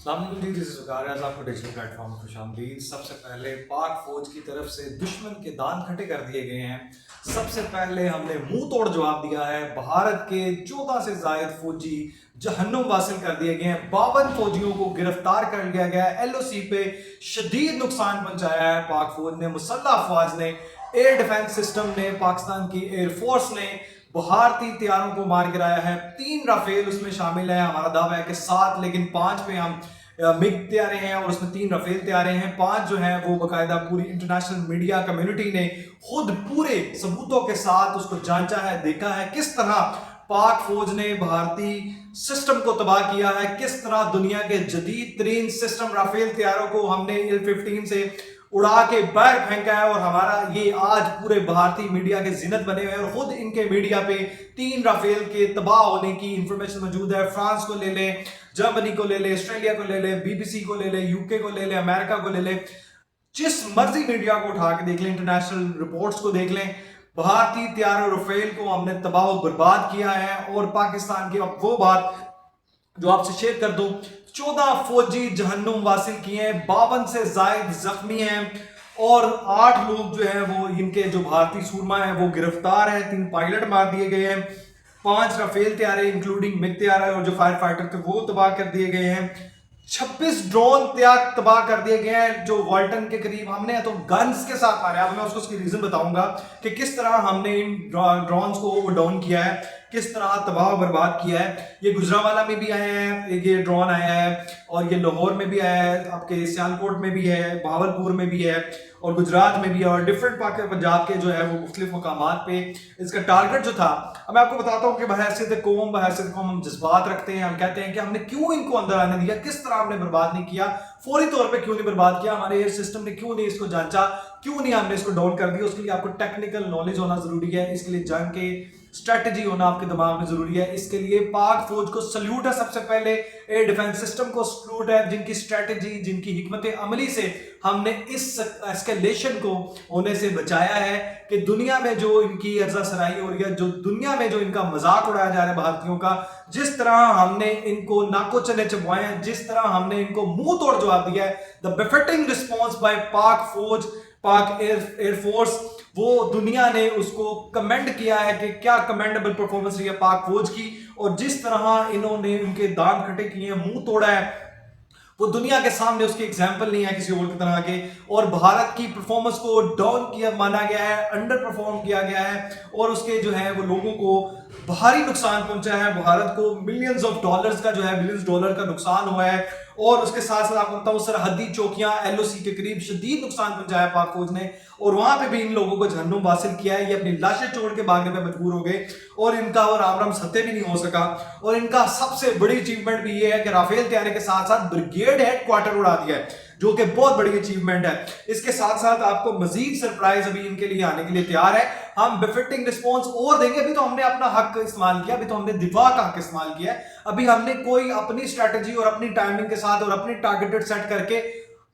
السلام علیکم جی، دس از وقار اعظم آپ کو ڈیجیٹل پلیٹ فارم میں خوش آمدید۔ سب سے پہلے پاک فوج کی طرف سے دشمن کے دان کھٹے کر دیے گئے ہیں۔ سب سے پہلے ہم نے منہ توڑ جواب دیا ہے۔ بھارت کے 14 سے زائد فوجی جہنم واصل کر دیے گئے ہیں۔ 52 فوجیوں کو گرفتار کر لیا گیا ہے۔ LOC پہ شدید نقصان پہنچایا ہے پاک فوج نے، مسلح افواج نے، ایئر ڈیفنس سسٹم نے، پاکستان کی ایئر فورس نے بھارتی طیاروں کو مار گرایا ہے۔ 3 رافیل اس میں شامل ہیں۔ ہمارا دعویٰ ہے کہ 7 لیکن 5 پہ ہم مگ طیارے ہیں اور اس میں 3 رافیل طیارے ہیں۔ 5 جو ہیں وہ باقاعدہ پوری انٹرنیشنل میڈیا کمیونٹی نے خود پورے ثبوتوں کے ساتھ اس کو جانچا ہے، دیکھا ہے کس طرح پاک فوج نے بھارتی سسٹم کو تباہ کیا ہے، کس طرح دنیا کے جدید ترین سسٹم رافیل طیاروں کو ہم نے L-15 سے اڑا کے باہر پھینکا ہے۔ اور ہمارا یہ آج پورے بھارتی میڈیا کے زینت بنے ہوئے ہیں اور خود ان کے میڈیا پہ 3 رافیل کے تباہ ہونے کی انفارمیشن موجود ہے۔ فرانس کو لے لیں، جرمنی کو لے لیں، آسٹریلیا کو لے لیں، BBC کو لے لیں، UK کو لے لیں، امریکہ کو لے لیں، جس مرضی میڈیا کو اٹھا کے دیکھ لیں، انٹرنیشنل رپورٹس کو دیکھ لیں، بھارتی طیاروں رافیل کو ہم نے تباہ و برباد کیا ہے۔ اور پاکستان کی اب وہ بات جو آپ سے شیئر کر دوں، 14 فوجی جہنم واصل کیے ہیں، 52 سے زائد زخمی ہیں اور 8 لوگ جو ہیں وہ ان کے جو بھارتی سورما ہیں وہ گرفتار ہیں۔ 3 پائلٹ مار دیے گئے ہیں، 5 رافیل طیارے انکلوڈنگ مگ طیارہ اور جو فائر فائٹر تھے وہ تباہ کر دیے گئے ہیں۔ 26 ڈرون تباہ کر دیے گئے ہیں جو والٹن کے قریب ہم نے تو گنز کے ساتھ مارے۔ اب میں اس کی ریزن بتاؤں گا کہ کس طرح ہم نے ان ڈرونز کو اوور ڈاؤن کیا ہے، کس طرح تباہ و برباد کیا ہے۔ یہ گجرانوالہ میں بھی آئے ہیں، یہ ڈرون آیا ہے، اور یہ لاہور میں بھی آیا ہے، آپ کے سیالکوٹ میں بھی ہے، بہاولپور میں بھی ہے، اور گجرات میں بھی ہے، اور ڈفرنٹ پنجاب کے جو ہے وہ مختلف مقامات پہ اس کا ٹارگٹ جو تھا۔ اب میں آپ کو بتاتا ہوں کہ بحیثیت قوم ہم جذبات رکھتے ہیں، ہم کہتے ہیں کہ ہم نے کیوں ان کو اندر آنے دیا، کس طرح ہم نے برباد نہیں کیا، فوری طور پہ کیوں نہیں برباد کیا، ہمارے ایئر سسٹم نے کیوں نہیں اس کو جانچا، کیوں نہیں ہم نے اس کو ڈاؤن کر دیا۔ اس کے لیے آپ کو ٹیکنیکل نالج ہونا ضروری ہے، اس کے لیے جنگ کے اسٹریٹجی ہونا آپ کے دماغ میں ضروری ہے۔ اس کے لیے پاک فوج کو سلیوٹ ہے، سب سے پہلے ایئر ڈیفنس سسٹم کو سلیوٹ ہے، جن کی اسٹریٹجی، جن کی حکمت عملی سے ہم نے اس اسکیلیشن کو ہونے سے بچایا ہے کہ دنیا میں جو ان کی ارزہ سرائی ہو رہی ہے، جو دنیا میں جو ان کا مذاق اڑایا جا رہا ہے بھارتیوں کا، جس طرح ہم نے ان کو ناکو چنے چبوائے ہیں، جس طرح ہم نے ان کو منہ توڑ جواب دیا ہے، the befitting response by پاک فوج، پاک ایئر فورس، وہ دنیا نے اس کو کمنڈ کیا ہے کہ کیا کمنڈیبل پرفارمنس رہی ہے پاک فوج کی، اور جس طرح انہوں نے ان کے دان کھٹے کیے ہیں، منہ توڑا ہے، وہ دنیا کے سامنے اس کی ایگزامپل نہیں ہے کسی اور کی طرح کے۔ اور بھارت کی پرفارمنس کو ڈاؤن کیا مانا گیا ہے، انڈر پرفارم کیا گیا ہے، اور اس کے جو ہے وہ لوگوں کو بھاری نقصان پہنچا ہے۔ بھارت کو ملینز آف ڈالرز کا جو ہے بلینز ڈالر کا نقصان ہوا ہے، اور اس کے ساتھ ساتھ آپ کو بتاؤں سرحدی چوکیاں LOC کے قریب شدید نقصان پہنچایا پاک فوج نے، اور وہاں پہ بھی ان لوگوں کو جہنم حاصل کیا ہے۔ یہ اپنی لاشیں چھوڑ کے بھاگنے پہ مجبور ہو گئے، اور ان کا اور رام ستہ بھی نہیں ہو سکا۔ اور ان کا سب سے بڑی اچیومنٹ بھی یہ ہے کہ رافیل طیارے کے ساتھ ساتھ بریگیڈ ہیڈ کوارٹر اڑا دیا ہے، جو کہ بہت بڑی اچیومنٹ ہے۔ اس کے ساتھ ساتھ آپ کو مزید سرپرائز ابھی ان کے لیے آنے کے لیے تیار ہے، ہم بفٹنگ رسپانس اور دیں گے۔ ابھی تو ہم نے اپنا حق استعمال کیا، ابھی تو ہم نے دفاع کا حق استعمال کیا ہے، ابھی ہم نے کوئی اپنی اسٹریٹجی اور اپنی ٹائمنگ کے ساتھ اور اپنی ٹارگیٹڈ سیٹ کر کے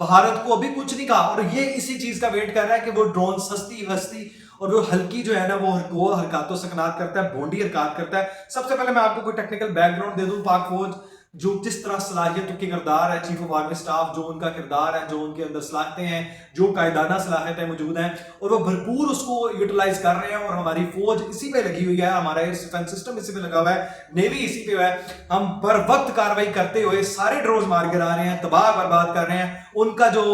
بھارت کو ابھی کچھ نہیں کہا، اور یہ اسی چیز کا ویٹ کر رہا ہے کہ وہ ڈرون سستی ہستی اور وہ ہلکی جو ہے نا وہ حرکات و سکنات کرتا ہے، بھونڈی حرکات کرتا ہے۔ سب سے پہلے میں آپ کو کوئی ٹیکنیکل بیک گراؤنڈ دے دوں، پاک فوج جو جس طرح صلاحیتوں کی کردار ہے، چیف آف آرمی سٹاف جو ان کا کردار ہے، جو ان کے اندر صلاحیتیں ہیں، جو قائدانہ صلاحیتیں موجود ہیں، اور وہ بھرپور اس کو یوٹیلائز کر رہے ہیں، اور ہماری فوج اسی پہ لگی ہوئی ہے، ہمارا ایئر ڈیفنس سسٹم اسی پہ لگا ہوا ہے، نیوی اسی پہ ہے۔ ہم بر وقت کارروائی کرتے ہوئے سارے ڈرونز مار گرا رہے ہیں، تباہ برباد کر رہے ہیں، ان کا جو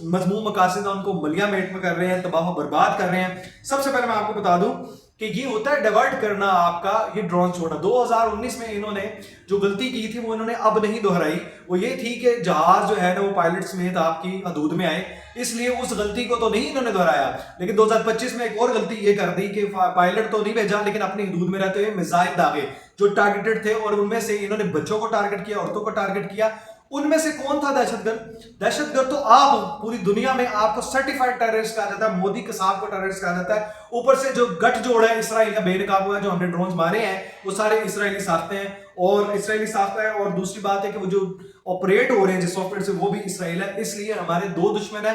مذموم مقاصد ہے ان کو ملیا میٹ میں کر رہے ہیں، تباہ و برباد کر رہے ہیں۔ سب سے پہلے میں آپ کو بتا دوں کہ یہ ہوتا ہے ڈیورٹ کرنا آپ کا، یہ ڈرون چھوڑنا۔ 2019 میں انہوں نے جو غلطی کی تھی وہ انہوں نے اب نہیں دہرائی، وہ یہ تھی کہ جہاز جو ہے نا وہ پائلٹ سمیت آپ کی حدود میں آئے، اس لیے اس غلطی کو تو نہیں انہوں نے دہرایا۔ لیکن 2025 میں ایک اور غلطی یہ کر دی کہ پائلٹ تو نہیں بھیجا لیکن اپنی حدود میں رہتے ہوئے میزائل داغے جو ٹارگیٹڈ تھے، اور ان میں سے انہوں نے بچوں کو ٹارگٹ کیا، عورتوں کو ٹارگٹ کیا۔ ان میں سے کون تھا دہشت گرد؟ دہشت گرد تو آپ پوری دنیا میں آپ کو سرٹیفائڈ ٹیررسٹ کہا جاتا ہے، مودی قصاب کو ٹیررسٹ کہا جاتا ہے۔ اوپر سے جو گٹھ جوڑ ہے اسرائیل کا بے نقاب ہوا ہے، جو ہم نے ڈرونز مارے ہیں وہ سارے اسرائیلی ساختے ہیں، اور اسرائیلی ساختہ ہے، اور دوسری بات ہے کہ وہ جو آپریٹ ہو رہے ہیں جس سافٹ ویئر سے وہ بھی اسرائیل ہے۔ اس لیے ہمارے 2 دشمن ہیں،